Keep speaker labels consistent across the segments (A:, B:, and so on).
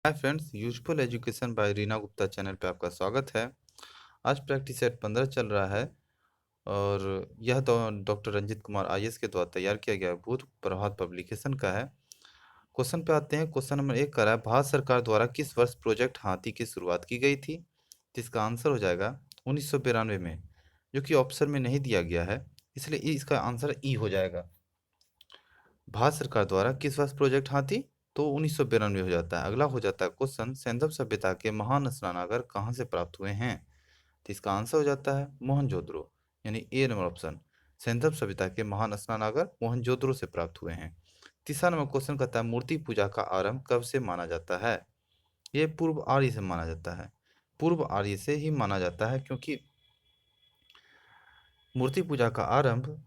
A: Hi friends, useful education by Reena Gupta channel पे आपका स्वागत है। आज प्रैक्टिस सेट 15 चल रहा है और यह डॉक्टर रंजित कुमार आईएएस के द्वारा तैयार किया गया भूत प्रभात पब्लिकेशन का है। क्वेश्चन पे आते हैं। क्वेश्चन नंबर 1 कर रहा है, भारत सरकार द्वारा किस वर्ष प्रोजेक्ट हाथी की शुरुआत की गई थी? तो इसका आंसर हो जाएगा 1992 में, जो कि ऑप्शन में नहीं दिया गया है, इसलिए इसका आंसर ई हो जाएगा। भारत सरकार द्वारा किस वर्ष प्रोजेक्ट हाथी, तो 1992 हो जाता है। अगला हो जाता है क्वेश्चन, सैंधव सभ्यता के महान स्नानागार कहाँ से प्राप्त हुए हैं? तो इसका आंसर हो जाता है मोहनजोदड़ो, यानी ए नंबर ऑप्शन। सैंधव सभ्यता के महान स्नानागार मोहनजोदड़ो से प्राप्त हुए हैं। तीसरा नंबर क्वेश्चन कहता है, मूर्ति पूजा का आरंभ कब से माना जाता है? ये पूर्व आर्य से माना जाता है। पूर्व आर्य से ही माना जाता है, क्योंकि मूर्ति पूजा का आरंभ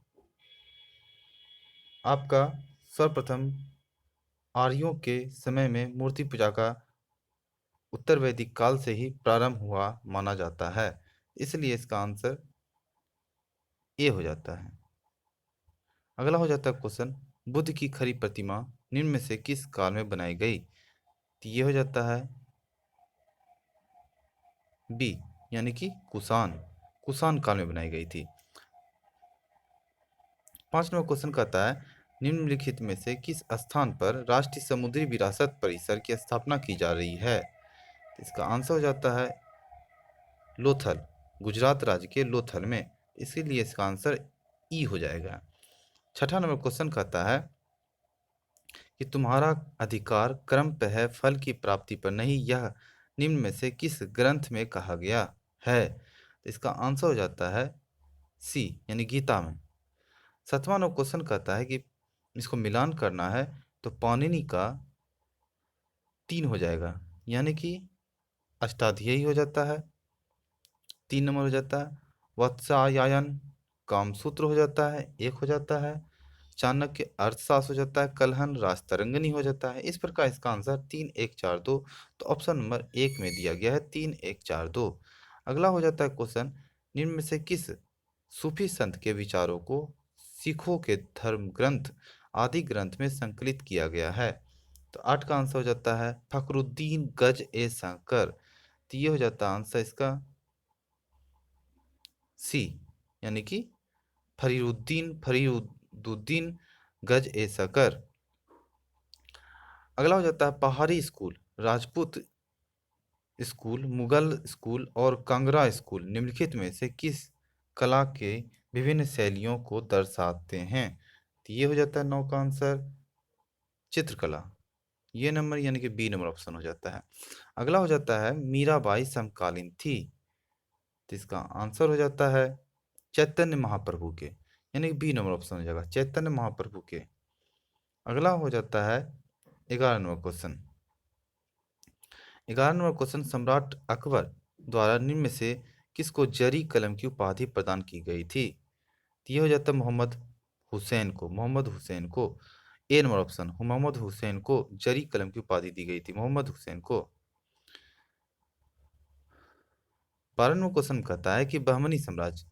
A: आपका सर्वप्रथम आर्यों के समय में मूर्ति पूजा का उत्तर वैदिक काल से ही प्रारंभ हुआ माना जाता है, इसलिए इसका आंसर ए हो जाता है। अगला हो जाता है क्वेश्चन, बुद्ध की खड़ी प्रतिमा निम्न में से किस काल में बनाई गई? तो ये हो जाता है बी, यानी कि कुषाण कुषाण काल में बनाई गई थी। 5 नंबर क्वेश्चन कहता है, निम्नलिखित में से किस स्थान पर राष्ट्रीय समुद्री विरासत परिसर की स्थापना की जा रही है? तो इसका आंसर हो जाता है लोथल, गुजरात राज्य के लोथल में, इसीलिए इसका आंसर ई हो जाएगा। 6 नंबर क्वेश्चन कहता है कि तुम्हारा अधिकार क्रम पे है, फल की प्राप्ति पर नहीं, यह निम्न में से किस ग्रंथ में कहा गया है? तो इसका आंसर हो जाता है सी, यानी गीता में। 7वां क्वेश्चन कहता है कि इसको मिलान करना है, तो पाणिनि का 3 हो जाएगा, यानी कि अष्टाध्यायी हो जाता है। 3 नंबर हो जाता है वत्सायायन, कामसूत्र हो जाता है, 1 हो जाता है। चाणक्य अर्थशास्त्र हो जाता है, कलहन राजतरंगिणी हो जाता है। इस प्रकार इसका आंसर 3 1 4 2, तो ऑप्शन नंबर 1 में दिया गया है 3 1 4 2। अगला हो जाता है क्वेश्चन, निम्न में से किस सूफी संत के विचारों को सिखों के धर्म ग्रंथ आदि ग्रंथ में संकलित किया गया है? तो 8 का आंसर हो जाता है फखरुद्दीन गज ए शंकर। तो ये हो जाता है आंसर इसका सी, यानी कि फरीदुद्दीन गज ए शकर। अगला हो जाता है पहाड़ी school, Rajput school, Mughal school और कांगड़ा स्कूल निम्नलिखित में से किस कला के विभिन्न शैलियों को दर्शाते हैं? तो ये हो जाता है 9 का आंसर चित्रकला, ये नंबर यानी कि बी नंबर ऑप्शन हो जाता है। अगला हो जाता है मीराबाई समकालीन थी, तो इसका आंसर हो जाता है चैतन्य महाप्रभु के, यानी कि बी नंबर ऑप्शन हो जाएगा चैतन्य महाप्रभु के। अगला हो जाता है 11 नंबर क्वेश्चन। 11 नंबर क्वेश्चन, सम्राट अकबर द्वारा निम्न में से किसको जरी कलम की उपाधि प्रदान की गई थी? तो ये हो जाता है मोहम्मद हुसैन को। ए नंबर ऑप्शन, मोहम्मद हुसैन को जरी कलम की उपाधि दी गई थी, मोहम्मद हुसैन को। 12 नंबर क्वेश्चन कहता है कि बहमनी साम्राज्य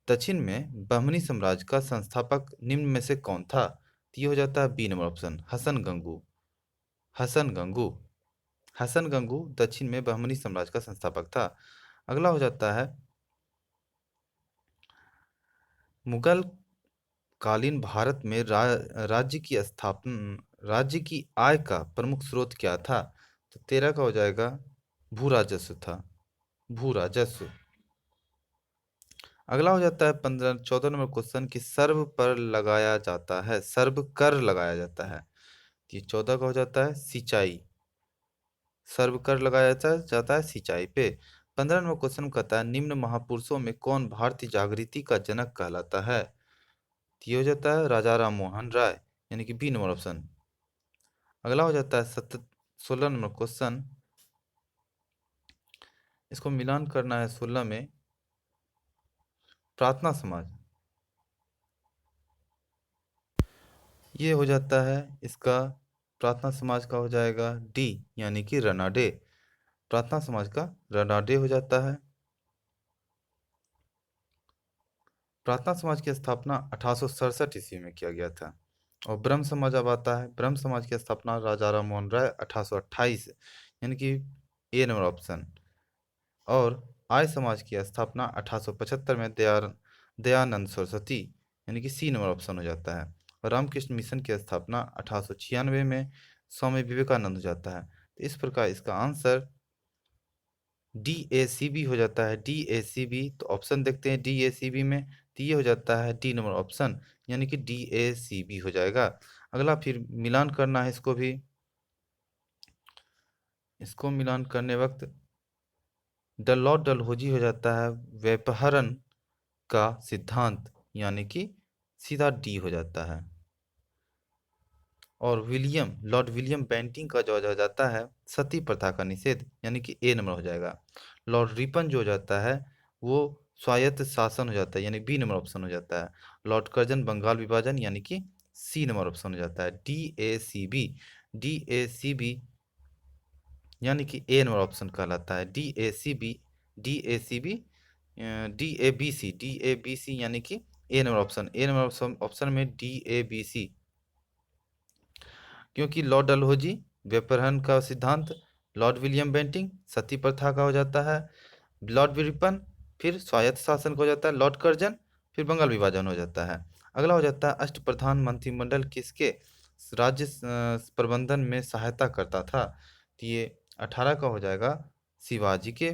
A: दक्षिण में बहमनी साम्राज्य का संस्थापक निम्न में से कौन था? तो ये हो जाता है B number option Hasan Gangu. Hasan Gangu Hasan Gangu दक्षिण में बहमनी साम्राज्य का संस्थापक था। अगला हो जाता है मुगल कालीन भारत में राज्य की आय का प्रमुख स्रोत क्या था? तो 13 का हो जाएगा भू राजस्व था, भू राजस्व। अगला हो जाता है 14 नंबर क्वेश्चन की सर्व पर लगाया जाता है, सर्व कर लगाया जाता है। ये 14 का हो जाता है सिंचाई, सर्व कर लगाया जाता है सिंचाई पे। 15 नंबर क्वेश्चन कहता है निम्न महापुरुषों में कौन भारतीय जागृति का जनक कहलाता है? तो ये हो जाता है राजा राम मोहन राय, यानी कि बी नंबर ऑप्शन। अगला हो जाता है 16 नंबर क्वेश्चन, इसको मिलान करना है 16 में, प्रार्थना समाज। ये हो जाता है इसका प्रार्थना समाज का हो जाएगा डी, यानी कि रनाडे। प्रार्थना समाज का रनाडे हो जाता है। प्रार्थना समाज की स्थापना 1867 ईस्वी में किया गया था। और ब्रह्म समाज अब आता है। ब्रह्म समाज की स्थापना राजा राम मोहन राय 1828, यानी कि ए नंबर ऑप्शन। और आर्य समाज की स्थापना 1875 में दयानंद सरस्वती, यानी कि सी नंबर ऑप्शन हो जाता है। और रामकृष्ण मिशन की स्थापना 1896 में स्वामी विवेकानंद हो जाता है। तो इस प्रकार इसका आंसर DACB हो जाता है। DACB, तो ऑप्शन देखते हैं DACB में, तो ये हो जाता है डी नंबर ऑप्शन, यानी कि DACB हो जाएगा। अगला फिर मिलान करना है इसको भी। इसको मिलान करने वक्त डलौट डलहौजी हो जाता है व्यपहरण का सिद्धांत, यानी कि सीधा डी हो जाता है। और लॉर्ड विलियम बेंटिंग का जो हो जाता है सती प्रथा का निषेध, यानी कि ए नंबर हो जाएगा। लॉर्ड रिपन जो हो जाता है वो स्वायत्त शासन हो जाता है, यानी बी नंबर ऑप्शन हो जाता है। लॉर्ड कर्जन बंगाल विभाजन, यानी कि सी नंबर ऑप्शन हो जाता है। DACB, DACB यानी कि ए नंबर ऑप्शन कहलाता है। DACB, DACB, DABC यानी कि ए नंबर ऑप्शन। ए नंबर ऑप्शन में DABC, क्योंकि लॉर्ड डलहौजी व्यपहरण का सिद्धांत, लॉर्ड विलियम बेंटिंग सती प्रथा का हो जाता है, लॉर्ड विरिपन फिर स्वायत्त शासन का हो जाता है, लॉर्ड कर्जन फिर बंगाल विभाजन हो जाता है। अगला हो जाता है अष्टप्रधान मंत्रिमंडल किसके राज्य प्रबंधन में सहायता करता था। तो ये 18 का हो जाएगा, शिवाजी के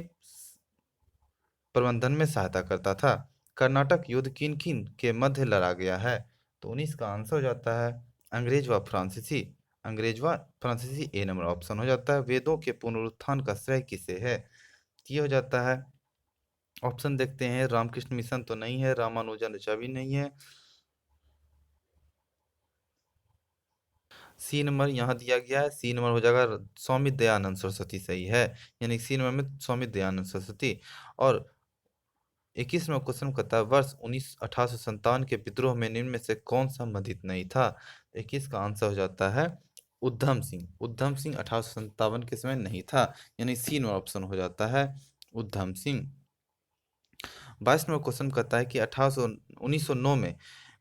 A: प्रबंधन में सहायता करता था। कर्नाटक युद्ध किन किन के मध्य लड़ा गया है। तो 19 का आंसर हो जाता है अंग्रेज व फ्रांसीसी। अंग्रेज व फ्रांसीसी ए नंबर ऑप्शन हो जाता है। वेदों के पुनरुत्थान का श्रेय किसे है। ये हो जाता है, ऑप्शन देखते हैं, रामकृष्ण मिशन तो नहीं है, रामानुजन भी नहीं है। सी नंबर यहाँ दिया गया है, सी नंबर हो जाएगा स्वामी दयानंद सरस्वती, सही है। यानी सी नंबर में स्वामी दयानंद सरस्वती। और 21वां क्वेश्चन कहता है वर्ष 1857 के विद्रोह में निम्न में से कौन संबंधित नहीं था। 21 का आंसर हो जाता है उधम सिंह। उधम सिंह 1857 के समय नहीं था, यानी सी नंबर ऑप्शन हो जाता है उधम सिंह। 22 नंबर क्वेश्चन कहता है कि 1909 में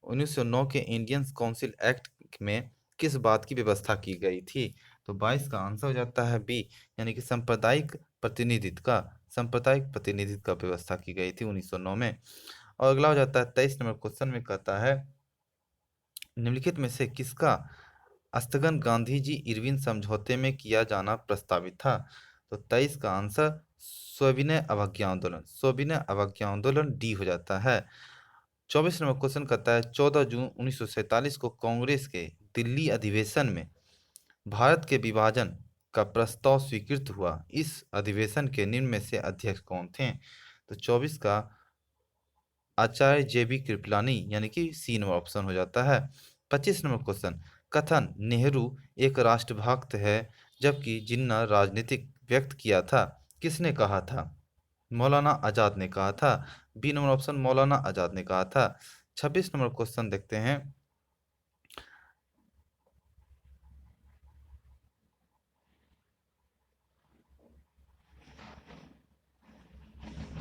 A: 1909 के इंडियन काउंसिल एक्ट में किस बात की व्यवस्था की गई थी। तो 22 का आंसर हो जाता है बी, यानी कि सांप्रदायिक प्रतिनिधित्व का व्यवस्था की गई थी 1909 में। और अगला हो जाता है 23 नंबर क्वेश्चन में कहता है निम्नलिखित में से किसका स्थगन गांधी जी इरविन समझौते में किया जाना प्रस्तावित था। तो 23 का आंसर सविनय अवज्ञा आंदोलन डी हो जाता है। 24 नंबर क्वेश्चन कहता है 14 जून 1947 को कांग्रेस के दिल्ली अधिवेशन में भारत के विभाजन का प्रस्ताव स्वीकृत हुआ। इस अधिवेशन के निम्न में से अध्यक्ष कौन थे। तो 24 का आचार्य JB कृपलानी, यानी कि सी नंबर ऑप्शन हो जाता है। 25 नंबर क्वेश्चन कथन नेहरू एक राष्ट्रभक्त है जबकि जिन्ना राजनीतिक व्यक्त किया था, किसने कहा था। मौलाना आजाद ने कहा था। B number option Maulana Azad ने कहा था। 26 नंबर क्वेश्चन देखते हैं।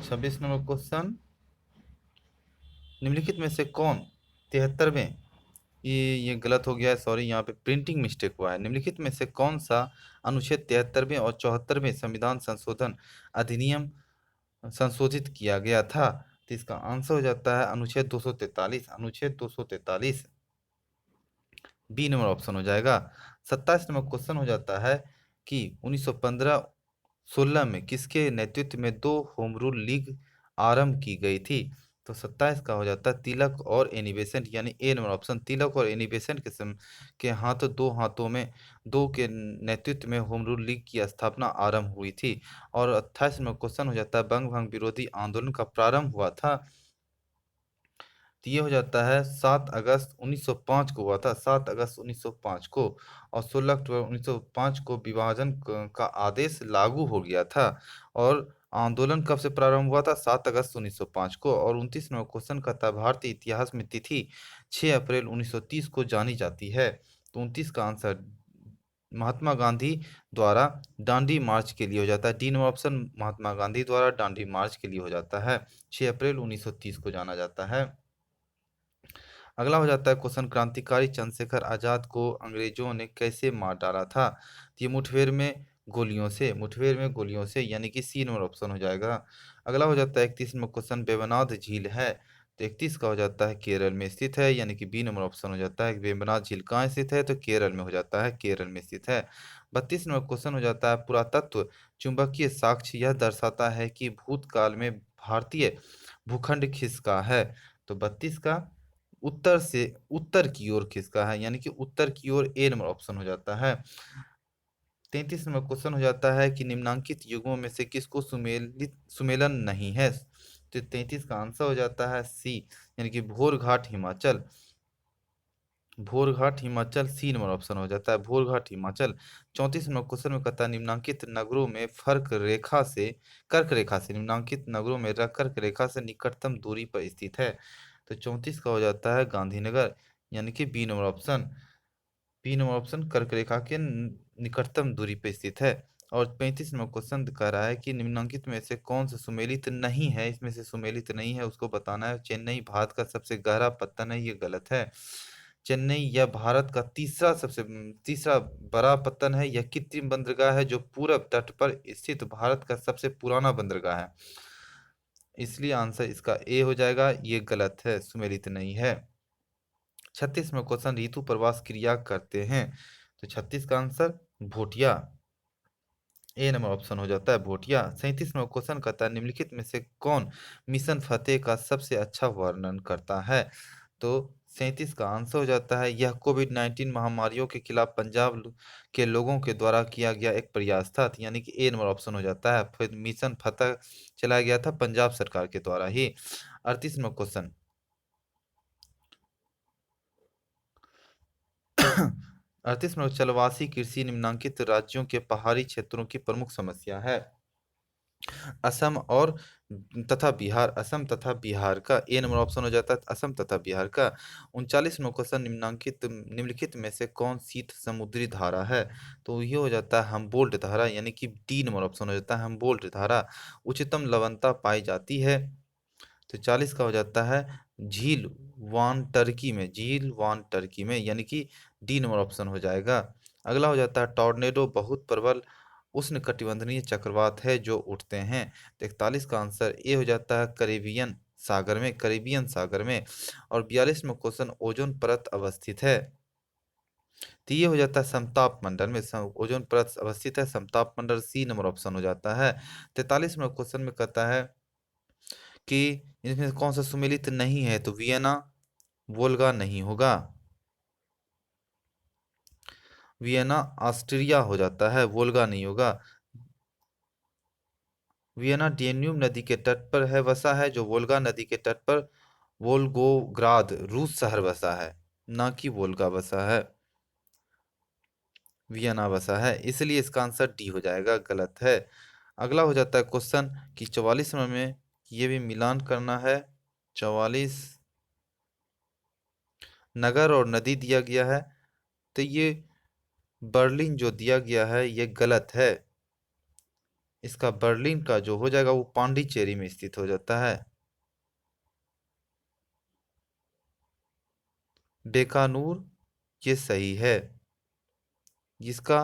A: 26 नंबर क्वेश्चन निम्नलिखित में से कौन 73वें, ये गलत हो गया है, सॉरी, यहाँ पे प्रिंटिंग मिस्टेक हुआ है। निम्नलिखित में से कौन सा अनुच्छेद 73वें और 74वें संविधान संशोधन अधिनियम संशोधित किया गया था। तो इसका आंसर हो जाता है अनुच्छेद 243। अनुच्छेद 243 बी नंबर ऑप्शन हो जाएगा। 27 नंबर क्वेश्चन हो जाता है कि 1915-16 में किसके नेतृत्व में दो होम रूल लीग आरंभ की गई थी। तो 27 का हो जाता है तिलक और एनी बेसेंट, यानी ए नंबर ऑप्शन। तिलक और एनी बेसेंट के हाथों में दो के नेतृत्व में होम रूल लीग की स्थापना आरंभ हुई थी। और 28 नंबर क्वेश्चन हो जाता है बंग भंग विरोधी आंदोलन का प्रारंभ हुआ था। तो ये हो जाता है 7 अगस्त 1905 को हुआ था, 7 अगस्त 1905 को। और 16 अक्टूबर 1905 को विभाजन का आदेश लागू हो गया था। और आंदोलन कब से प्रारंभ हुआ था, 7 अगस्त 1905 को। और 29 नंबर क्वेश्चन का था भारतीय इतिहास में तिथि 6 अप्रैल 1930 को जानी जाती है। तो 29 का आंसर महात्मा गांधी द्वारा दांडी मार्च के लिए हो जाता है। D number option Mahatma Gandhi द्वारा दांडी मार्च के लिए हो जाता है। 6 अप्रैल 1930 को जाना जाता है। अगला हो जाता है क्वेश्चन, क्रांतिकारी चंद्रशेखर आजाद को अंग्रेजों ने कैसे मार डाला था? तो ये मुठभेड़ में गोलियों से, यानी कि सी नंबर ऑप्शन हो जाएगा। अगला हो जाता है 31 नंबर क्वेश्चन, वेम्बनाड झील है, तो 31 का हो जाता है केरल में स्थित है, यानी कि बी नंबर ऑप्शन हो जाता है। वेम्बनाड झील कहाँ स्थित है? तो केरल में हो जाता है, केरल में स्थित है। 32 नंबर क्वेश्चन हो जाता है, पुरातत्व चुंबकीय साक्ष्य यह दर्शाता है कि भूतकाल में भारतीय भूखंड खिसका है। तो 32 का उत्तर से उत्तर की ओर खिसका है, यानी कि उत्तर की ओर ए नंबर ऑप्शन हो जाता है। 33 नंबर क्वेश्चन हो जाता है कि निम्नांकित युगों में से किसको सुमेलन नहीं है? तो 33 का आंसर हो जाता है सी, यानी कि Bhorghat Himachal. Bhorghat Himachal C number option हो जाता है, भोरघाट हिमाचल। 34 नंबर क्वेश्चन में कहता है, निम्नांकित नगरों में कर्क रेखा से निम्नांकित नगरों में कर्क रेखा से निकटतम दूरी पर स्थित है। तो 34 का हो जाता है गांधीनगर, यानी कि B number option. B number option कर्क रेखा के निकटतम दूरी पर स्थित है। और 35 नंबर क्वेश्चन कह रहा है कि निम्नलिखित में से कौन सा सुमेलित नहीं है? इसमें से सुमेलित नहीं है उसको बताना है। चेन्नई भारत का सबसे गहरा पत्तन है, ये गलत है। चेन्नई यह भारत का तीसरा बड़ा पत्तन है। यह कृत्रिम बंदरगाह है जो पूरब तट पर स्थित भारत का सबसे पुराना बंदरगाह है, इसलिए आंसर इसका ए हो जाएगा। ये गलत है, सुमेलित नहीं है। 36 में क्वेश्चन, ऋतु प्रवास क्रिया करते हैं, तो 36 का आंसर भोटिया, ए नंबर ऑप्शन हो जाता है भोटिया। 37 में क्वेश्चन कहता है, निम्नलिखित में से कौन मिशन फतेह का सबसे अच्छा वर्णन करता है? तो 37 का आंसर हो जाता है, यह कोविड-19 महामारियों के खिलाफ पंजाब के लोगों के द्वारा किया गया एक प्रयास था, यानी कि ए नंबर ऑप्शन हो जाता है। फिर मिशन फतेह चलाया गया था पंजाब सरकार के द्वारा ही। 38 नंबर क्वेश्चन 38 में चलवासी कृषि निम्नांकित राज्यों के पहाड़ी क्षेत्रों की प्रमुख समस्या है। असम और तथा बिहार, असम तथा बिहार का ए नंबर ऑप्शन हो जाता है, असम तथा बिहार का। 39 में क्वेश्चन, निम्नलिखित में से कौन शीत समुद्री धारा है? तो ये हो जाता है हमबोल्ट धारा, यानी कि डी नंबर ऑप्शन हो जाता है हमबोल्ट धारा। उच्चतम लवणता पाई जाती है, तो 40 का हो जाता है झील वान टर्की में, यानी कि डी नंबर ऑप्शन हो जाएगा। अगला हो जाता है, टॉर्नेडो बहुत प्रबल उष्णकटिबंधीय चक्रवात है जो उठते हैं, तो 41 का आंसर ए हो जाता है करेबियन सागर में। और 42 में क्वेश्चन, ओजोन परत अवस्थित है, तो ये हो जाता है समताप मंडल में, ओजोन परत अवस्थित है समताप मंडल, सी नंबर ऑप्शन हो जाता है। 43 में क्वेश्चन में कहता है कि इनमें से कौन सा सुमेलित नहीं है? तो वियना वोल्गा नहीं होगा, वियना ऑस्ट्रिया हो जाता है, वोल्गा नहीं होगा। वियना डेन्यूब नदी के तट पर है बसा है, जो वोल्गा नदी के तट पर वोल्गोग्राद रूस शहर बसा है, ना कि वोल्गा बसा है, वियना बसा है, इसलिए इसका आंसर डी हो जाएगा, गलत है। अगला हो जाता है क्वेश्चन कि 44 नंबर में ये भी मिलान करना है। 44 नगर और नदी दिया गया है, तो ये बर्लिन जो दिया गया है ये गलत है। इसका बर्लिन का जो हो जाएगा वो पांडिचेरी में स्थित हो जाता है। बेकानूर ये सही है, जिसका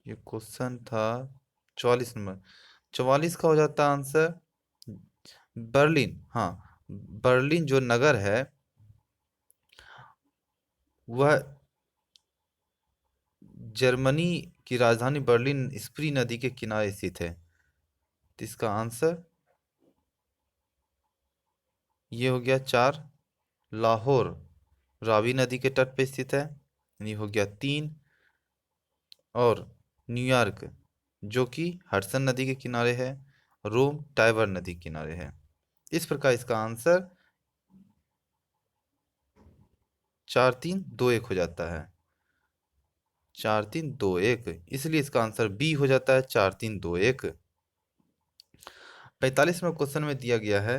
A: ये क्वेश्चन था 44 नंबर, 44 का हो जाता है आंसर बर्लिन। हाँ, बर्लिन जो नगर है वह जर्मनी की राजधानी बर्लिन स्प्री नदी के किनारे स्थित है, तो इसका आंसर ये हो गया 4। लाहौर रावी नदी के तट पे स्थित है, यानी हो गया 3। और न्यूयॉर्क जो कि हडसन नदी के किनारे है, रोम टाइबर नदी के किनारे है। इस प्रकार इसका आंसर 4-3-2-1 हो जाता है, 4-3-2-1, इसलिए इसका आंसर बी हो जाता है 4-3-2-1। 45वें क्वेश्चन में दिया गया है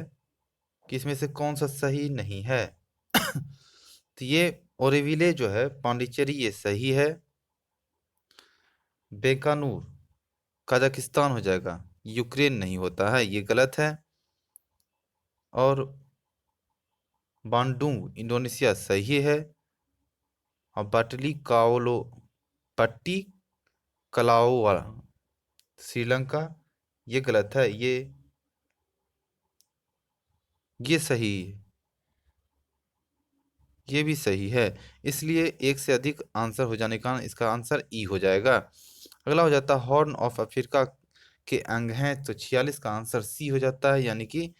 A: कि इसमें से कौन सा सही नहीं है? तो ये ओरेविले जो है पांडिचेरी ये सही है, बेकानूर कजाकिस्तान हो जाएगा, यूक्रेन नहीं होता है, ये गलत है। और बांडुंग इंडोनेशिया सही है। और पट्टी कलाओ श्रीलंका, ये गलत है। ये सही, ये भी सही है। इसलिए एक से अधिक आंसर हो जाने के कारण इसका आंसर ई हो जाएगा। अगला हो जाता है हॉर्न ऑफ अफ्रीका के अंग हैं, तो 46 का आंसर सी हो जाता है, यानी कि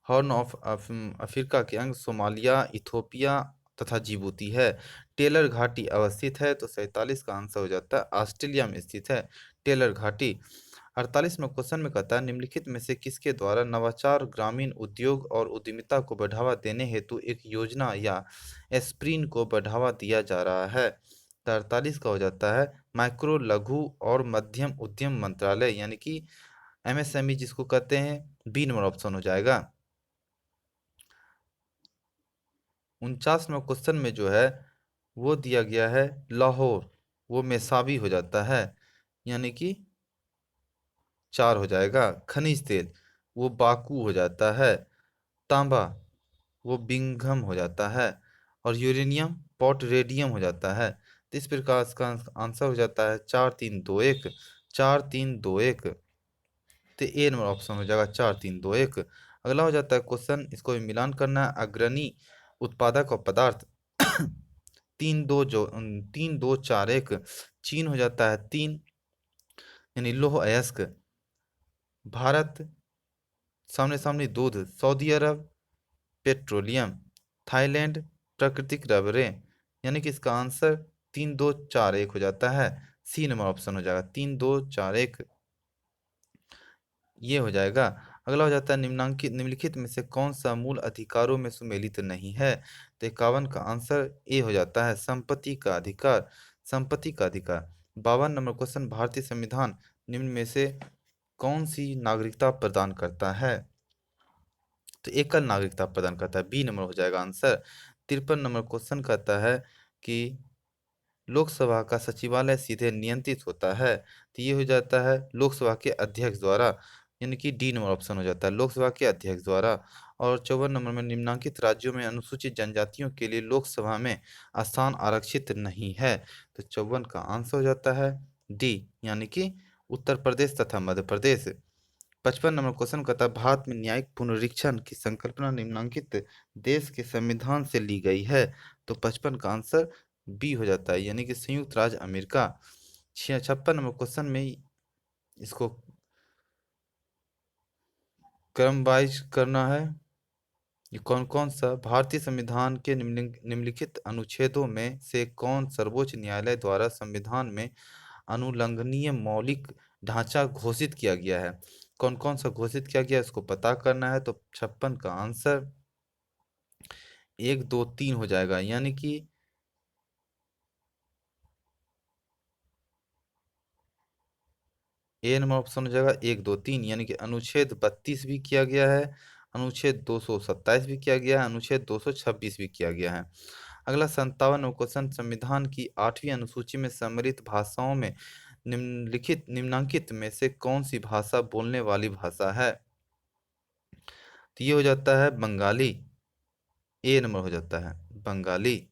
A: हॉर्न ऑफ अफ्रीका के अंग सोमालिया, इथोपिया तथा जिबूती है। टेलर घाटी अवस्थित है, तो 47 का आंसर हो जाता है ऑस्ट्रेलिया में स्थित है टेलर घाटी। 48 में क्वेश्चन में कहता है निम्नलिखित में से किसके द्वारा नवाचार, ग्रामीण उद्योग और उद्यमिता को बढ़ावा देने हेतु एक योजना या एस्प्रीन को बढ़ावा दिया जा रहा है। तो 48 का हो जाता है माइक्रो, लघु और मध्यम उद्यम मंत्रालय, यानी कि एमएसएमई जिसको कहते हैं। बी नंबर ऑप्शन हो जाएगा। 49 में क्वेश्चन में जो है वो दिया गया है लाहौर, वो मेसाबी हो जाता है, यानी कि 4 हो जाएगा। खनिज तेल वो बाकू हो जाता है। तांबा वो बिंघम हो जाता है। और यूरेनियम पॉट रेडियम हो जाता है। तो इस प्रकार इसका आंसर हो जाता है 4321। 4321, तो ए नंबर ऑप्शन हो जाएगा 4321। अगला हो जाता है क्वेश्चन, इसको भी मिलान करना है। अग्रणी उत्पादक और पदार्थ 3241, चीन हो जाता है 3, यानी लौह अयस्क। भारत सामने सामने दूध, सऊदी अरब पेट्रोलियम, थाईलैंड प्राकृतिक रबरें, यानी कि इसका आंसर 3241 हो जाता है। सी नंबर ऑप्शन हो जाएगा 3241, ये हो जाएगा। अगला हो जाता है निम्नांकित निम्नलिखित में से कौन सा मूल अधिकारों में सुमेलित नहीं है। तो 51 का आंसर ए हो जाता है संपत्ति का अधिकार। संपत्ति का अधिकार। 52 नंबर क्वेश्चन, भारतीय संविधान निम्न में से कौन सी नागरिकता प्रदान करता है। तो एकल नागरिकता प्रदान करता है, बी नंबर हो जाएगा आंसर। 53 नंबर क्वेश्चन कहता है कि लोकसभा का सचिवालय सीधे नियंत्रित होता है, तो ये हो जाता है लोकसभा के अध्यक्ष द्वारा, यानी कि डी नंबर ऑप्शन हो जाता है लोकसभा के अध्यक्ष द्वारा। और 54 नंबर में निम्नलिखित राज्यों में अनुसूचित जनजातियों के लिए लोकसभा में स्थान आरक्षित नहीं है, तो 54 का आंसर हो जाता है डी, यानी कि उत्तर प्रदेश तथा मध्य प्रदेश। 55 नंबर क्वेश्चन कहता है भारत में न्यायिक पुनरीक्षण की संकल्पना निम्नलिखित देश के संविधान से ली गई है, तो 55 का आंसर बी हो जाता है, यानी कि संयुक्त राज्य अमेरिका। 56 नंबर क्वेश्चन में इसको क्रम वाइज करना है। ये कौन कौन सा भारतीय संविधान के निम्नलिखित अनुच्छेदों में से कौन सर्वोच्च न्यायालय द्वारा संविधान में अनुलंघनीय मौलिक ढांचा घोषित किया गया है। कौन कौन सा घोषित किया गया है इसको पता करना है, तो 56 का आंसर 1 2 3 हो जाएगा, यानी कि ए नंबर ऑप्शन हो जाएगा 1 2 3, यानी कि अनुच्छेद 32 भी किया गया है, अनुच्छेद 227 भी किया गया है, अनुच्छेद 226 भी किया गया है। अगला 57 क्वेश्चन, संविधान की 8वीं अनुसूची में सम्मिलित भाषाओं में निम्नांकित में से कौन सी भाषा बोलने वाली भाषा है। तो ये हो जाता है बंगाली, ए नंबर हो जाता है बंगाली।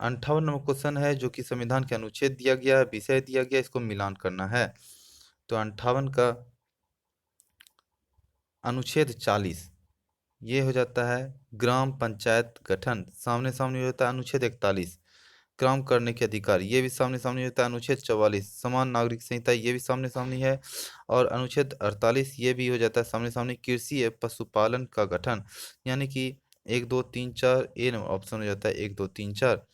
A: 58 नंबर क्वेश्चन है जो कि संविधान के अनुच्छेद दिया गया है, विषय दिया गया है, इसको मिलान करना है। तो 58 का अनुच्छेद 40, ये हो जाता है ग्राम पंचायत गठन। सामने सामने हो जाता है अनुच्छेद 41, काम करने के अधिकार, ये भी सामने सामने होता है अनुच्छेद 44, समान नागरिक संहिता, ये भी सामने सामने है। और अनुच्छेद 48 ये भी हो जाता है सामने सामने, कृषि एवं पशुपालन का गठन, यानी कि 1 2 3 4, ए नंबर ऑप्शन हो जाता है 1 2 3 4।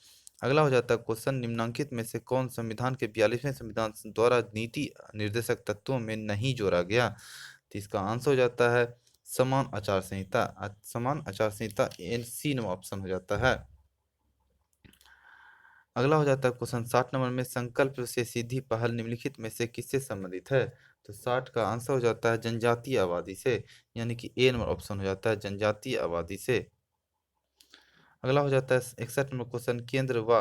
A: अगला हो जाता है क्वेश्चन, निम्नांकित में से कौन संविधान के 42वें संविधान द्वारा नीति निर्देशक तत्वों में नहीं जोड़ा गया। तो इसका आंसर हो जाता है समान आचार संहिता। समान आचार संहिता एन सी नंबर ऑप्शन हो जाता है। अगला हो जाता है क्वेश्चन 60 नंबर में, संकल्प से सीधी पहल निम्नलिखित में से किससे संबंधित है। तो 60 का आंसर हो जाता है जनजातीय आबादी से, यानी कि ए नंबर ऑप्शन हो जाता है जनजातीय आबादी से। अगला हो जाता है 61 नंबर क्वेश्चन, केंद्र व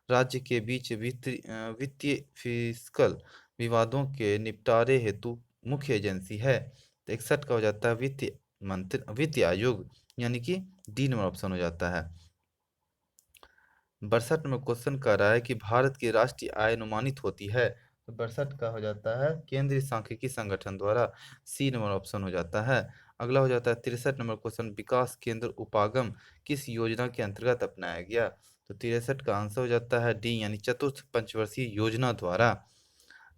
A: राज्य के बीच वित्तीय फिस्कल विवादों के निपटारे हेतु मुख्य एजेंसी है। तो 61 का हो जाता है वित्त आयोग, यानी कि डी नंबर ऑप्शन हो जाता है। 62 में क्वेश्चन कर रहा है कि भारत की राष्ट्रीय आय अनुमानित होती है। तो 62 का हो जाता है केंद्रीय सांख्यिकी संगठन द्वारा, सी नंबर ऑप्शन हो जाता है। अगला हो जाता है 63 नंबर क्वेश्चन, विकास केंद्र उपागम किस योजना के अंतर्गत अपनाया गया। तो 63 का आंसर हो जाता है डी, यानी चतुर्थ पंचवर्षीय योजना द्वारा।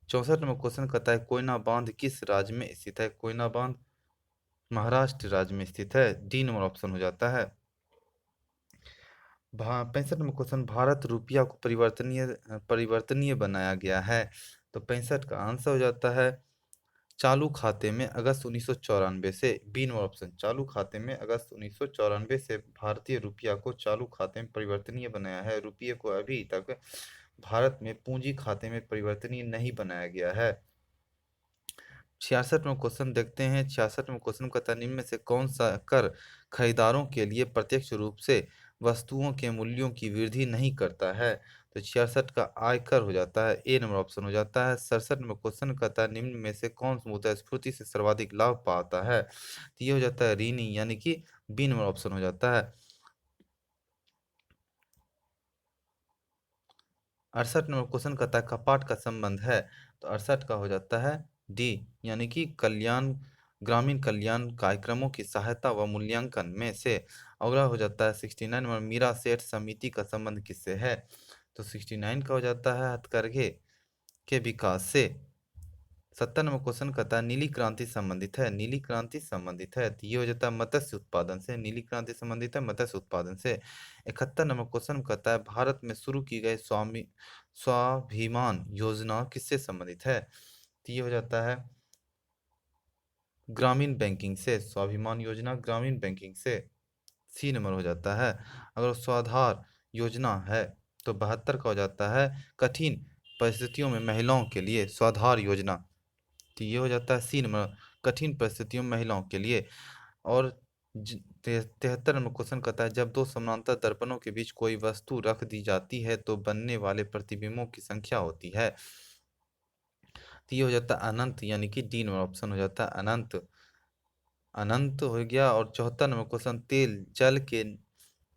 A: 64 नंबर क्वेश्चन कहता है कोयना बांध किस राज्य में स्थित है। कोयना बांध महाराष्ट्र राज्य में स्थित है, डी नंबर ऑप्शन हो जाता है। 65 नंबर क्वेश्चन, भारत रुपया को परिवर्तनीय बनाया गया है। तो 65 का आंसर हो जाता है चालू खाते में अगस्त 1994 से, बी नंबर ऑप्शन। चालू खाते में अगस्त 1994 से भारतीय रुपया को चालू खाते में परिवर्तनीय बनाया है। रुपये को अभी तक भारत में पूंजी खाते में परिवर्तनीय नहीं बनाया गया है। 66 में क्वेश्चन देखते हैं। 66 में क्वेश्चन कहता है निम्न में से कौन सा कर खरीदारों के लिए प्रत्यक्ष रूप से वस्तुओं के मूल्यों की वृद्धि नहीं करता है। तो 66 का आयकर हो जाता है, ए नंबर ऑप्शन हो जाता है। 67 में क्वेश्चन कहता है निम्न में से कौन मुद्रास्फीति से सर्वाधिक लाभ पाता है। तो ये हो जाता है ऋणी, यानी कि बी नंबर ऑप्शन हो जाता है। 68 नंबर क्वेश्चन कहता है कपाट का संबंध है। तो 68 का हो जाता है डी, यानी कि ग्रामीण कल्याण कार्यक्रमों की सहायता व मूल्यांकन में से। अगला हो जाता है 69 नंबर, मीरा सेठ समिति का संबंध किससे है। तो 69 का हो जाता है हथकरघे के विकास से। 70 नंबर क्वेश्चन कहता है नीली क्रांति संबंधित है। नीली क्रांति संबंधित है, तो ये हो जाता है मत्स्य उत्पादन से। नीली क्रांति संबंधित है मत्स्य उत्पादन से। 71 नंबर क्वेश्चन कहता है भारत में शुरू की गई स्वाभिमान योजना किससे संबंधित है। तो ये हो जाता है ग्रामीण बैंकिंग से। स्वाभिमान योजना ग्रामीण बैंकिंग से, सी नंबर हो जाता है। अगर स्वाधार योजना है तो 72 का हो जाता है कठिन परिस्थितियों में महिलाओं के लिए स्वाधार योजना। तो ये हो जाता है सी नंबर, कठिन परिस्थितियों में महिलाओं के लिए। और 73 नंबर क्वेश्चन कहता है जब दो समानांतर दर्पणों के बीच कोई वस्तु रख दी जाती है तो बनने वाले प्रतिबिंबों की संख्या होती है। तो ये हो जाता है अनंत, यानी कि डी नंबर ऑप्शन हो जाता है अनंत। अनंत हो गया। और 74 नंबर क्वेश्चन, तेल जल के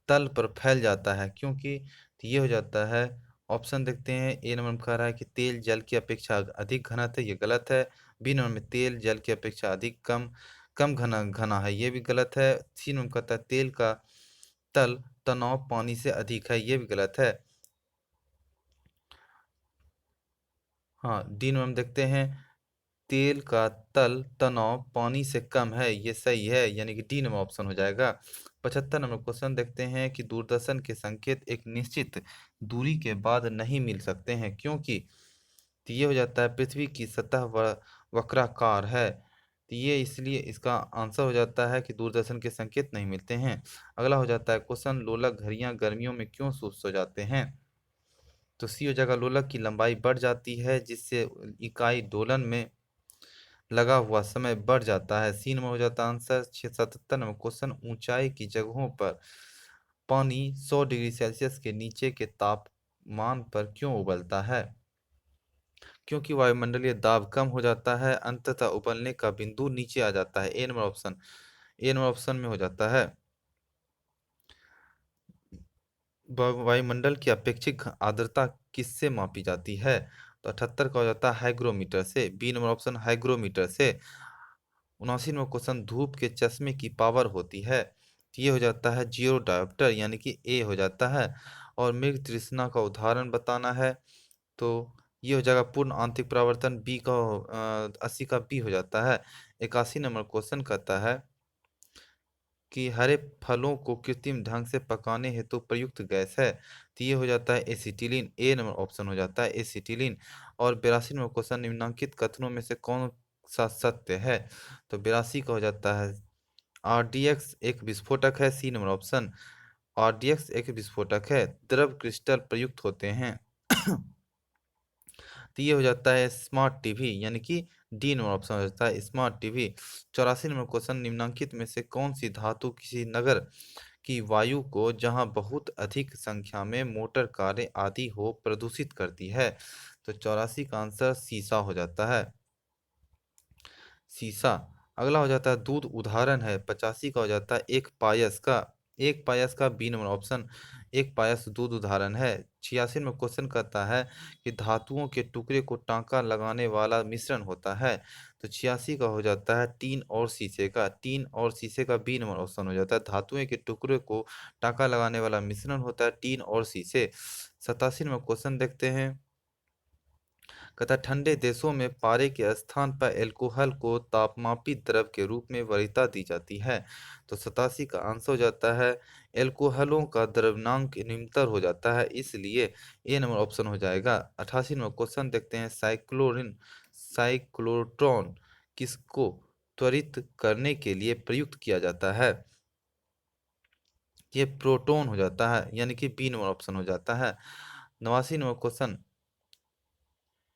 A: तल पर फैल जाता है क्योंकि। तो ये हो जाता है ऑप्शन देखते हैं। ए नंबर में कह रहा है कि तेल जल की अपेक्षा अधिक घना है, ये गलत है। बी नंबर में तेल जल की अपेक्षा अधिक कम कम घना घना है, ये भी गलत है। सी नंबर कहता है तेल का तल तनाव पानी से अधिक है, ये भी गलत है। हाँ, डी नंबर में देखते हैं तेल का तल तनाव पानी से कम है, ये सही है, यानी कि डी नंबर ऑप्शन हो जाएगा। 75 नंबर क्वेश्चन देखते हैं कि दूरदर्शन के संकेत एक निश्चित दूरी के बाद नहीं मिल सकते हैं क्योंकि। तो ये हो जाता है पृथ्वी की सतह वक्राकार है, तो ये इसलिए इसका आंसर हो जाता है कि दूरदर्शन के संकेत नहीं मिलते हैं। अगला हो जाता है क्वेश्चन, लोलक घड़ियां गर्मियों में क्यों सुस्त हो जाते हैं। तो सी हो जाएगा लोलक की लंबाई बढ़ जाती है जिससे इकाई दोलन में लगा हुआ समय बढ़ जाता है, सी नंबर हो जाता है आंसर। 77 नंबर क्वेश्चन, ऊंचाई की जगहों पर पानी 100 डिग्री सेल्सियस के नीचे के तापमान पर क्यों उबलता है। क्योंकि वायुमंडलीय दाब कम हो जाता है, अंततः उबलने का बिंदु नीचे आ जाता है, ए नंबर ऑप्शन। ए नंबर ऑप्शन में हो जाता है। वायुमंडल की अपेक्षित आर्द्रता किससे मापी जाती है। तो 78 का हो जाता है हाइग्रोमीटर से, बी नंबर ऑप्शन हाइग्रोमीटर से। 79 नंबर क्वेश्चन, धूप के चश्मे की पावर होती है। तो ये हो जाता है जीरो डायोप्टर, यानी कि ए हो जाता है। और मृग तृष्णा का उदाहरण बताना है, तो ये हो जाएगा पूर्ण आंतरिक परावर्तन, बी का 80 का बी हो जाता है। 81 नंबर क्वेश्चन कहता है कि हरे फलों को कृत्रिम ढंग से पकाने हेतु प्रयुक्त गैस है। तो ये हो जाता है एसिटिलीन, ए नंबर ऑप्शन हो जाता है एसिटिलीन। और 82 नंबर क्वेश्चन, निम्नलिखित कथनों में से कौन सा सत्य है। तो 82 का हो जाता है आरडीएक्स एक विस्फोटक है, सी नंबर ऑप्शन। आरडीएक्स एक विस्फोटक है, द्रव क्रिस्टल प्रयुक्त होते हैं। तो ये हो जाता है स्मार्ट टीवी, यानी कि डी नंबर ऑप्शन हो जाता है स्मार्ट टीवी। 84 नंबर क्वेश्चन, निम्नलिखित में से कौन सी धातु किसी नगर कि वायु को जहां बहुत अधिक संख्या में मोटर कारें आदि हो प्रदूषित करती है। तो 84 का आंसर सीसा हो जाता है। सीसा। अगला हो जाता है दूध, उदाहरण है। 85 का हो जाता है एक पायस का। एक पायस का बी नंबर ऑप्शन, एक पायस दूध उदाहरण है। 86 में क्वेश्चन करता है कि धातुओं के टुकड़े को टांका लगाने वाला मिश्रण होता है। तो 86 का हो जाता है टीन और शीशे का। टीन और शीशे का बी नंबर ऑप्शन हो जाता है। धातुओं के टुकड़े को टांका लगाने वाला मिश्रण होता है टीन और शीशे। 87 में क्वेश्चन देखते हैं। कहता है, ठंडे देशों में पारे के स्थान पर एल्कोहल को तापमापी द्रव के रूप में वरीयता दी जाती है। तो 87 का आंसर हो जाता है एल्कोहलों का द्रव्यमान निम्नतर हो जाता है, इसलिए ए नंबर ऑप्शन हो जाएगा। 88 नंबर क्वेश्चन देखते हैं। साइक्लोट्रॉन किसको त्वरित करने के लिए प्रयुक्त किया जाता है? ये प्रोटॉन हो जाता है, यानी कि बी नंबर ऑप्शन हो जाता है। 89 नंबर क्वेश्चन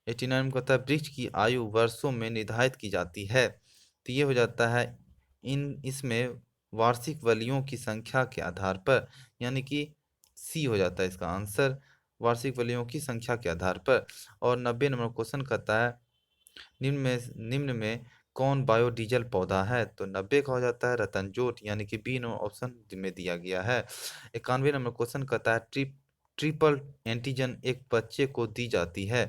A: 89 में कहता है वृक्ष की आयु वर्षों में निर्धारित की जाती है। तो ये हो जाता है इन इसमें वार्षिक वलियों की संख्या के आधार पर, यानी कि सी हो जाता है इसका आंसर, वार्षिक वलियों की संख्या के आधार पर। और 90 नंबर क्वेश्चन कहता है निम्न में कौन बायोडीजल पौधा है? तो 90 का हो जाता है रतनजोट, यानी कि बी नंबर ऑप्शन में दिया गया है। 91 नंबर क्वेश्चन कहता है ट्रिपल एंटीजन एक बच्चे को दी जाती है।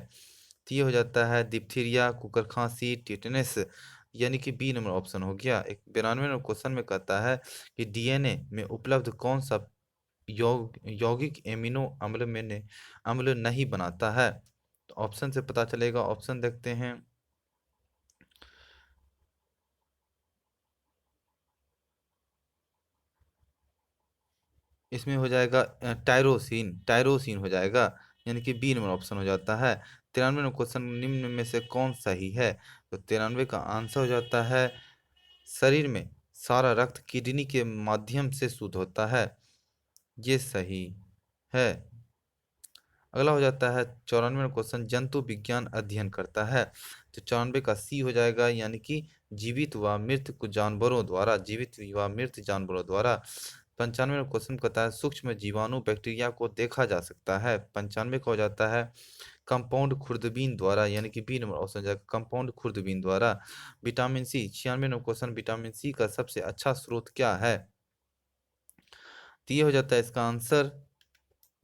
A: तो ये हो जाता है डिप्थीरिया, कुकर खांसी, टिटनेस, यानी कि बी नंबर ऑप्शन हो गया। एक 92 नंबर क्वेश्चन में कहता है कि डीएनए में उपलब्ध कौन सा यौगिक एमिनो अम्ल नहीं बनाता है? तो ऑप्शन से पता चलेगा। ऑप्शन देखते हैं। इसमें हो जाएगा टायरोसिन, टायरोसिन हो जाएगा, यानी कि बी नंबर ऑप्शन हो जाता है। 93 नंबर क्वेश्चन निम्न में से कौन सही है? तो 93 का आंसर हो जाता है शरीर में सारा रक्त किडनी के माध्यम से शुद्ध होता है। ये सही है। अगला हो जाता है 94 क्वेश्चन जंतु विज्ञान अध्ययन करता है। तो 94 का सी हो जाएगा, यानी कि जीवित व मृत को जानवरों द्वारा, जीवित व मृत जानवरों द्वारा। 95 में क्वेश्चन कहता है सूक्ष्म जीवाणु बैक्टीरिया को देखा जा सकता है। 95 का हो जाता है कंपाउंड खुर्दबीन द्वारा, यानी कि बी नंबर ऑप्शन हो जाएगा कंपाउंड खुर्दबीन द्वारा। Vitamin C. 96 number question vitamin C का सबसे अच्छा स्रोत क्या है? तो ये हो जाता है इसका आंसर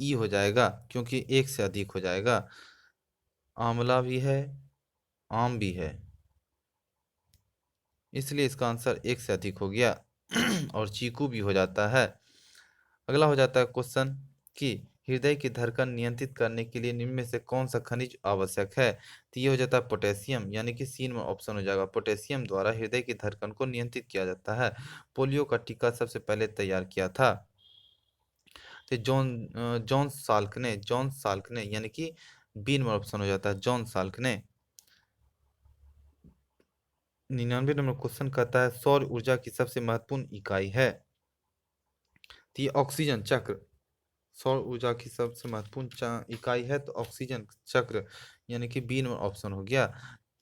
A: ई हो जाएगा, क्योंकि एक से अधिक हो जाएगा। आंवला भी है, आम भी है, इसलिए इसका आंसर एक से अधिक हो गया। और चीकू भी हो जाता है। अगला हो जाता है क्वेश्चन कि हृदय की धड़कन नियंत्रित करने के लिए निम्न में से कौन सा खनिज आवश्यक है? तो ये हो जाता है पोटेशियम, यानी कि सी में ऑप्शन हो जाएगा। पोटेशियम द्वारा हृदय की धड़कन को नियंत्रित किया जाता है। पोलियो का टीका सबसे पहले तैयार किया था तो जॉन साल्क ने, यानी कि बी नंबर ऑप्शन हो जाता है जॉन साल्क ने। 99 नंबर क्वेश्चन कहता है सौर ऊर्जा की सबसे महत्वपूर्ण इकाई है। तो ये ऑक्सीजन चक्र, सौर ऊर्जा की सबसे महत्वपूर्ण इकाई है तो ऑक्सीजन चक्र, यानी कि बी नंबर ऑप्शन हो गया।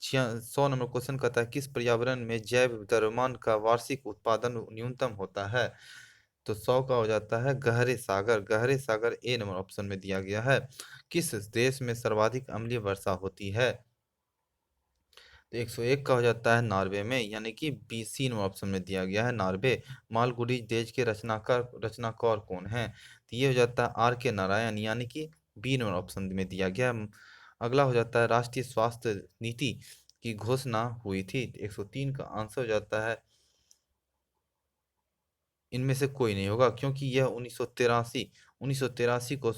A: 100 नंबर क्वेश्चन कहता है किस पर्यावरण में जैव द्रव्यमान का वार्षिक उत्पादन न्यूनतम होता है? तो 100 का हो जाता है गहरे सागर, गहरे सागर ए नंबर ऑप्शन में दिया गया है। किस देश में सर्वाधिक अम्लीय वर्षा होती है? तो 101 का हो जाता है नॉर्वे में, यानी कि बी सी नंबर ऑप्शन में दिया गया है नॉर्वे। मालगुडी देश के रचनाकार रचनाकार कौन है? तो ये हो जाता है आर के नारायण, यानी कि बी नंबर ऑप्शन में दिया गया है। अगला हो जाता है राष्ट्रीय स्वास्थ्य नीति की घोषणा हुई थी। 103 का आंसर हो जाता है इनमें से कोई नहीं होगा, क्योंकि यह 1983 को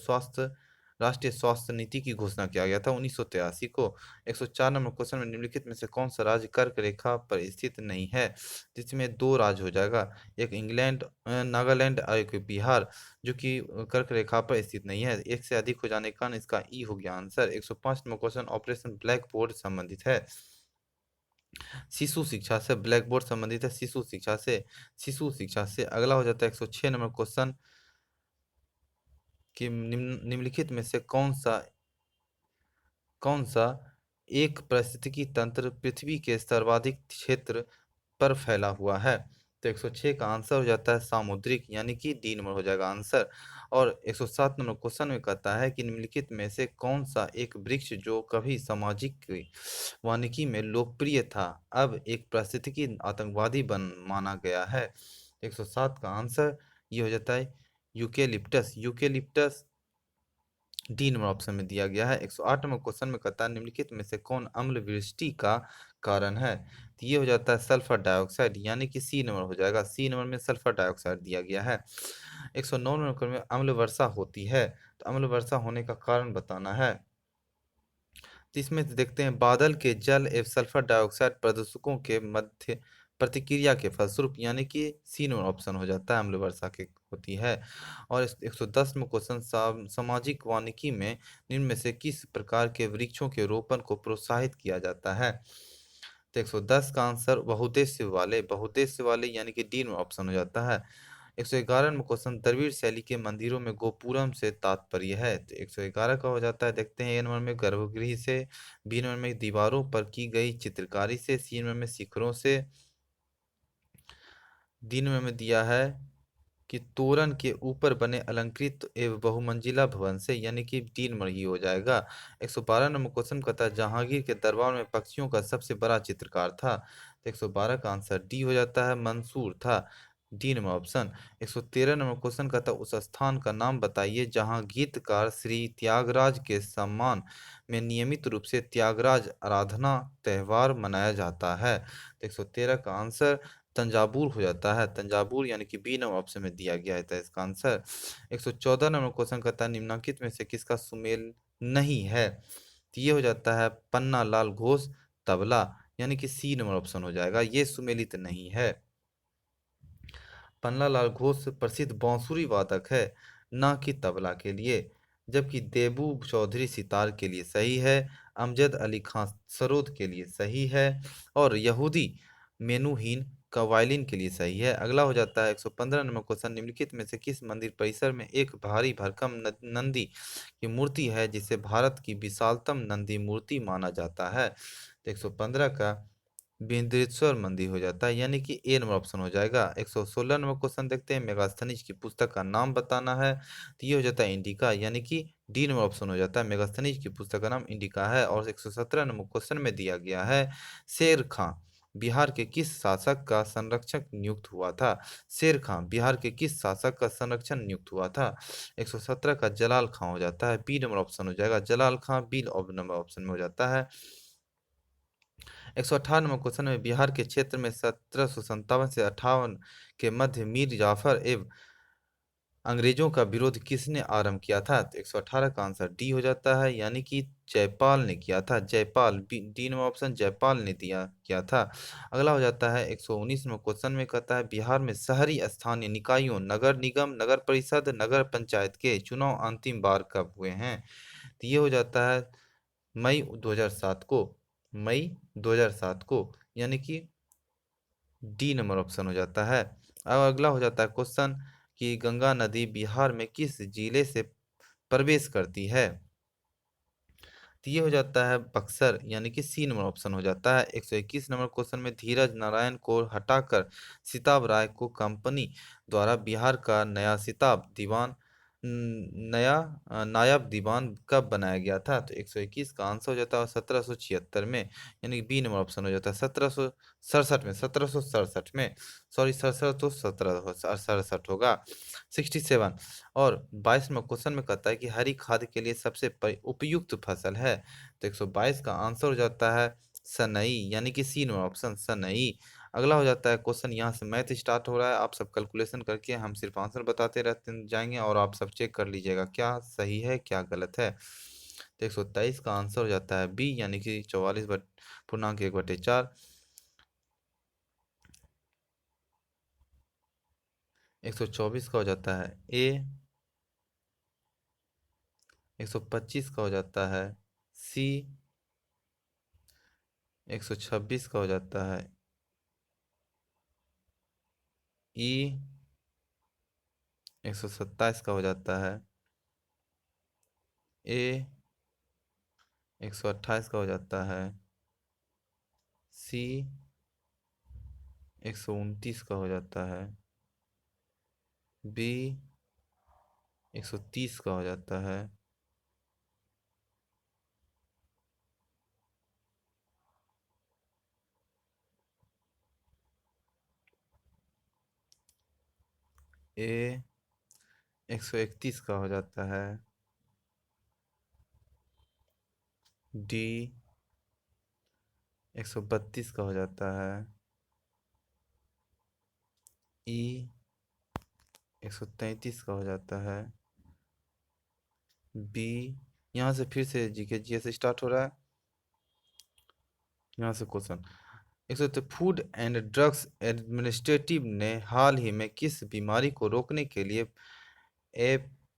A: राष्ट्रीय स्वास्थ्य नीति की घोषणा किया गया था 1983 को। 104 नंबर क्वेश्चन में निम्नलिखित में से कौन सा राज्य कर्क रेखा पर स्थित नहीं है? जिसमें दो राज्य हो जाएगा, एक इंग्लैंड नागालैंड और एक बिहार, जो कि कर्क रेखा पर स्थित नहीं है। एक से अधिक हो जाने के कारण इसका ई हो गया answer. 105 number question operation black board संबंधित है शिशु शिक्षा से, ब्लैक बोर्ड संबंधित है शिशु शिक्षा से, शिशु शिक्षा से। अगला हो जाता है 106 नंबर क्वेश्चन कि निम्नलिखित में से कौन सा एक पारिस्थितिकी तंत्र पृथ्वी के सर्वाधिक क्षेत्र पर फैला हुआ है? तो 106 का आंसर हो जाता है सामुद्रिक, यानी कि डी नंबर हो जाएगा आंसर। और 107 नंबर क्वेश्चन में कहता है कि निम्नलिखित में से कौन सा एक वृक्ष जो कभी सामाजिक वानिकी में लोकप्रिय था, अब एक पारिस्थितिकी आतंकवादी बन माना गया है। 107 का आंसर ये हो जाता है eucalyptus. Eucalyptus D number option में दिया गया है। 108 नंबर क्वेश्चन में कहता है निम्नलिखित में से कौन अम्ल वृष्टि का कारण है, तो ये हो जाता है सल्फर डाइऑक्साइड, यानी कि सी नंबर हो जाएगा। सी नंबर में सल्फर डाइऑक्साइड दिया गया है। 109 नंबर क्वेश्चन में अम्ल वर्षा होती है, तो अम्ल वर्षा होने का कारण बताना है। तो इसमें देखते हैं बादल के जल एवं सल्फर डाइऑक्साइड प्रदूषकों के मध्य प्रतिक्रिया के फलस्वरूप, यानी कि सी नंबर ऑप्शन हो जाता है अम्ल वर्षा के होती है। और 110 में क्वेश्चन सामाजिक वानिकी में निम्न में से किस प्रकार के वृक्षों के रोपण को प्रोत्साहित किया जाता है, तो 110 का आंसर बहुद्देश्य वाले यानी कि डी में ऑप्शन हो जाता है। 111 में क्वेश्चन द्रविड़ शैली के मंदिरों में गोपुरम से तात्पर्य है, तो 111 का हो जाता है। देखते हैं ए नंबर में गर्भगृह से, बी नंबर में दीवारों पर की गई चित्रकारी से, सी नंबर में शिखरों से, डी नंबर में दिया है कि तोरण के ऊपर बने अलंकृत एवं बहुमंजिला भवन से, यानी कि डी नंबर ही हो जाएगा। 112 नंबर क्वेश्चन कहता है जहांगीर के दरबार में पक्षियों का सबसे बड़ा चित्रकार था, तो 112 का आंसर डी हो जाता है मंसूर था। D number option. 113 number question कहता है उस स्थान का नाम बताइए जहां गीतकार श्री त्यागराज के सम्मान में नियमित रूप से त्यागराज आराधना त्योहार मनाया जाता है, तो 113 का आंसर तंजावुर हो जाता है। तंजावुर यानी कि बी नंबर ऑप्शन में दिया गया है था इसका आंसर। 114 नंबर क्वेश्चन कहता है निम्नलिखित में से किसका सुमेल नहीं है, तो ये हो जाता है पन्ना लाल घोष तबला, यानी कि सी नंबर ऑप्शन हो जाएगा, ये सुमेलित नहीं है। पन्नालाल घोष प्रसिद्ध बांसुरी वादक है, न कि तबला के लिए, जबकि देबू चौधरी सितार के लिए सही है, अमजद अली खां सरोद के लिए सही है, और यहूदी मेनुहीन कवायलिन के लिए सही है। अगला हो जाता है 115 नंबर क्वेश्चन निम्नलिखित में से किस मंदिर परिसर में एक भारी भरकम नंदी की मूर्ति है जिसे भारत की विशालतम नंदी मूर्ति माना जाता है, तो 115 का बिंदेश्वर मंदिर हो जाता है, यानी कि ए नंबर ऑप्शन हो जाएगा। 116 नंबर क्वेश्चन देखते हैं मेगास्थनीज की पुस्तक का नाम बताना है, तो ये हो जाता है इंडिका, यानी कि डी नंबर ऑप्शन हो जाता है। मेगास्थनीज की पुस्तक का नाम इंडिका है। और 117 नंबर क्वेश्चन में दिया गया है शेर खां बिहार के किस शासक का संरक्षक नियुक्त हुआ था, शेर खां बिहार के किस शासक का संरक्षण नियुक्त हुआ था, 117 का जलाल खां हो जाता है। बी नंबर ऑप्शन हो जाएगा जलाल खां, बी नंबर ऑप्शन में हो जाता है। 158 नंबर क्वेश्चन में बिहार के क्षेत्र में 1757 से 58 के मध्य मीर जाफर एवं अंग्रेजों का विरोध किसने आरंभ किया था, तो 118 का आंसर डी हो जाता है, यानी कि जयपाल ने किया था। Jaipal D number option Jaipal ने दिया किया था। अगला हो जाता है 119 नंबर क्वेश्चन में कहता है बिहार में शहरी स्थानीय निकायों नगर निगम नगर परिषद नगर पंचायत के चुनाव अंतिम बार कब हुए हैं, तो ये हो जाता है मई 2007 को, मई 2007 को, यानी कि डी नंबर ऑप्शन हो जाता है। अब अगला हो जाता है क्वेश्चन कि गंगा नदी बिहार में किस जिले से प्रवेश करती है, तो ये हो जाता है बक्सर, यानी कि सी नंबर ऑप्शन हो जाता है। 121 नंबर क्वेश्चन में धीरज नारायण को हटाकर सिताब राय को कंपनी द्वारा बिहार का नया सिताब दीवान नायब दीवान कब बनाया गया था, तो 121 का आंसर हो जाता है 1776 में, यानी कि बी नंबर ऑप्शन हो जाता है 1767 में, 1767 में, सॉरी 67 तो 1767 होगा, 67। और 22 में क्वेश्चन में कहता है कि हरी खाद के लिए सबसे उपयुक्त फसल है, तो 122 का आंसर हो जाता है सनई, यानी कि सी नंबर ऑप्शन सनई। अगला हो जाता है क्वेश्चन, यहाँ से मैथ स्टार्ट हो रहा है, आप सब कैलकुलेशन करके हम सिर्फ आंसर बताते रहते जाएंगे और आप सब चेक कर लीजिएगा क्या सही है क्या गलत है। तो 123 का आंसर हो जाता है बी, यानी कि 44.1/4। 124 का हो जाता है ए, 125 का हो जाता है सी, 126 का हो जाता है ई, 127 का हो जाता है ए, 128 का हो जाता है सी, 129 का हो जाता है। बी 130 का हो जाता है। ए 131 का हो जाता है। डी 132 का हो जाता है। ई 133 का हो जाता है। बी, यहाँ से फिर से जीके जी से स्टार्ट हो रहा है। यहाँ से question 100 food and drugs administrative ने हाल ही में किस बीमारी को रोकने के लिए ए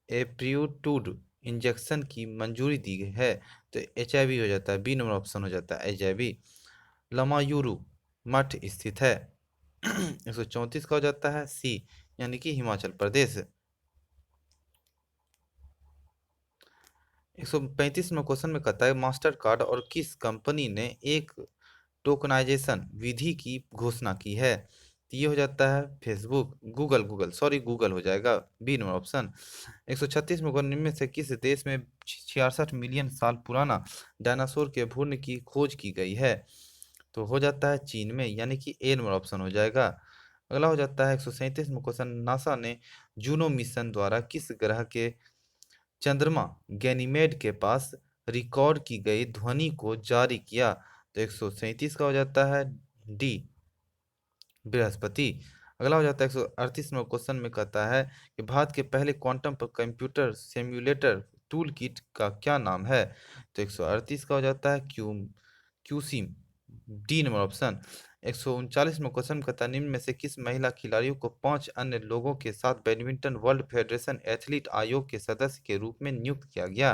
A: एप्रियोटूड इंजेक्शन की मंजूरी दी गई है? तो HIV हो जाता है, बी नंबर ऑप्शन हो जाता है HIV। लमायुरु मठ स्थित है। 134 का हो जाता है सी, यानी कि हिमाचल प्रदेश। 135 में क्वेश्चन में कहता है मास्टर कार्ड और किस कंपनी ने एक टोकनाइजेशन विधि की घोषणा की है? तो ये हो जाता है Facebook, Google Google sorry Google हो जाएगा, बी नंबर ऑप्शन। 136 में निम्न में से किस देश में 66 मिलियन साल पुराना डायनासोर के भ्रूण की खोज की गई है? तो हो जाता है चीन में, यानी कि ए नंबर ऑप्शन हो जाएगा। अगला हो जाता है 137 में क्वेश्चन, नासा ने जूनो मिशन द्वारा किस ग्रह के चंद्रमा गैनीमेड के पास रिकॉर्ड की गई ध्वनि को जारी किया? तो 137 का हो जाता है डी, बृहस्पति। अगला हो जाता है 138 में क्वेश्चन में कहता है कि भारत के पहले quantum computer simulator tool kit का क्या नाम है? तो 138 का हो जाता है क्यूसिम, डी नंबर ऑप्शन। 139 में क्वेश्चन कहता है निम्न में से किस महिला खिलाड़ियों को 5 अन्य लोगों के साथ बैडमिंटन वर्ल्ड फेडरेशन एथलीट आयोग के सदस्य के रूप में नियुक्त किया गया?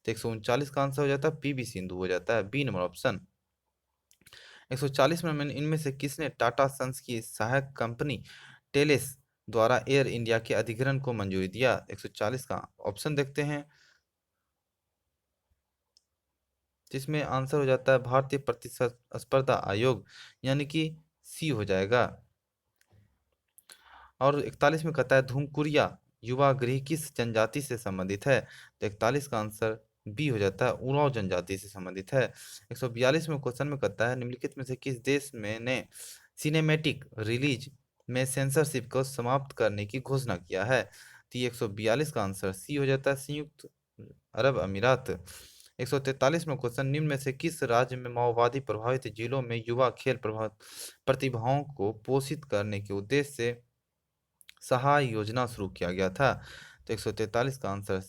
A: तो 139 का आंसर हो जाता है PV सिंधु हो जाता है, बी नंबर ऑप्शन। 140 में इनमें से किसने टाटा सन्स की सहायक कंपनी टेलेस द्वारा एयर इंडिया के अधिग्रहण को मंजूरी दिया? 140 का ऑप्शन देखते हैं, जिसमें आंसर हो जाता है भारतीय प्रतिस्पर्धा आयोग, यानी कि सी हो जाएगा। और 41 में कहता है धूमकुरिया युवा गृह किस जनजाति से संबंधित है? तो 41 का आंसर बी हो जाता है, उरांव जनजाति से संबंधित है। 142 में क्वेश्चन में कहता है निम्नलिखित में से किस देश में ने सिनेमैटिक रिलीज में सेंसरशिप को समाप्त करने की घोषणा किया है? तो ये 142 का आंसर सी हो जाता है, संयुक्त अरब अमीरात। 143 में क्वेश्चन निम्न में से किस राज्य में माओवादी प्रभावित जिलों में युवा खेल प्रतिभाओं को पोषित करने के उद्देश्य से सहाय योजना शुरू किया गया था? तो 143 का आंसर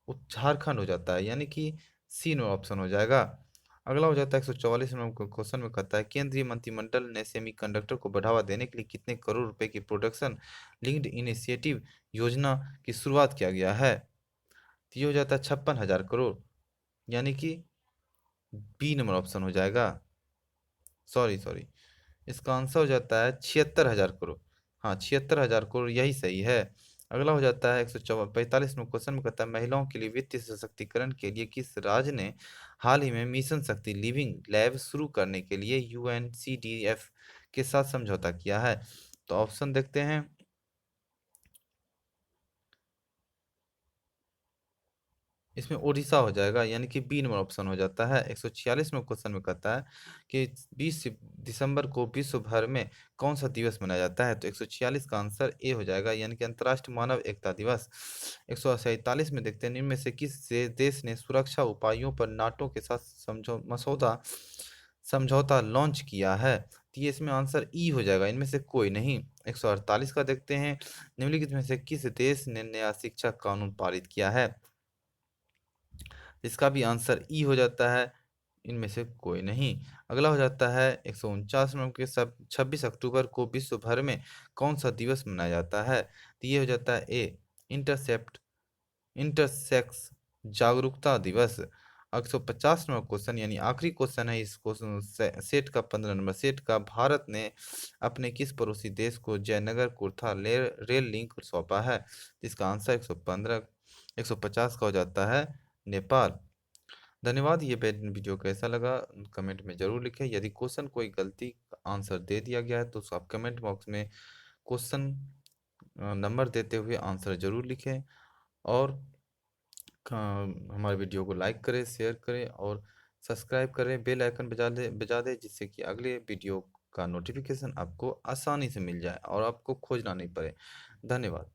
A: झारखंड हो जाता है, यानी कि सी नो ऑप्शन हो जाएगा। अगला हो जाता है 144 में क्वेश्चन में कहता है केंद्रीय मंत्रिमंडल ने सेमीकंडक्टर को बढ़ावा देने के लिए कितने करोड़ रुपए की प्रोडक्शन लिंक्ड इनिशिएटिव योजना की शुरुआत किया गया है? तो ये हो जाता है 56,000 करोड़, यानी कि बी नंबर ऑप्शन हो जाएगा। सॉरी सॉरी, इसका आंसर हो जाता है 76,000 करोड़। हाँ, 76,000 करोड़ यही सही है। अगला हो जाता है 145 में क्वेश्चन में कहता है महिलाओं के लिए वित्तीय सशक्तिकरण के लिए किस राज्य ने हाल ही में मिशन शक्ति लिविंग लैब शुरू करने के लिए UNCDF के साथ समझौता किया है? तो ऑप्शन देखते हैं, इसमें ओडिशा हो जाएगा, यानी कि बी नंबर ऑप्शन हो जाता है। 146 में क्वेश्चन में कहता है कि 20 दिसंबर को विश्व भर में कौन सा दिवस मनाया जाता है? तो 146 का आंसर ए हो जाएगा, यानी कि अंतर्राष्ट्रीय मानव एकता दिवस। 147 में देखते हैं निम्न में से किस देश ने सुरक्षा उपायों पर नाटो के साथ समझौता लॉन्च किया है? तो ये इसमें आंसर ई हो जाएगा, इनमें से कोई नहीं। 148 का देखते हैं निम्नलिखित में से किस देश ने नया शिक्षा कानून पारित किया है? इसका भी आंसर ई हो जाता है, इनमें से कोई नहीं। अगला हो जाता है 149 नंबर के सब 26 अक्टूबर को विश्व भर में कौन सा दिवस मनाया जाता है? तो ये हो जाता है ए इंटरसेप्ट इंटरसेक्स जागरूकता दिवस। 150 नंबर क्वेश्चन, यानी आखिरी क्वेश्चन है इस क्वेश्चन सेट का, 15 नंबर सेट का, भारत ने अपने किस पड़ोसी देश को जयनगर कुर्था रेल लिंक सौंपा है? इसका आंसर 150 का हो जाता है नेपाल। धन्यवाद। ये वीडियो कैसा लगा कमेंट में ज़रूर लिखें। यदि क्वेश्चन कोई गलती आंसर दे दिया गया है तो आप कमेंट बॉक्स में क्वेश्चन नंबर देते हुए आंसर ज़रूर लिखें। और हमारे वीडियो को लाइक करें, शेयर करें और सब्सक्राइब करें, बेल आइकन बजा दें, जिससे कि अगले वीडियो का नोटिफिकेशन आपको आसानी से मिल जाए और आपको खोजना नहीं पड़े। धन्यवाद।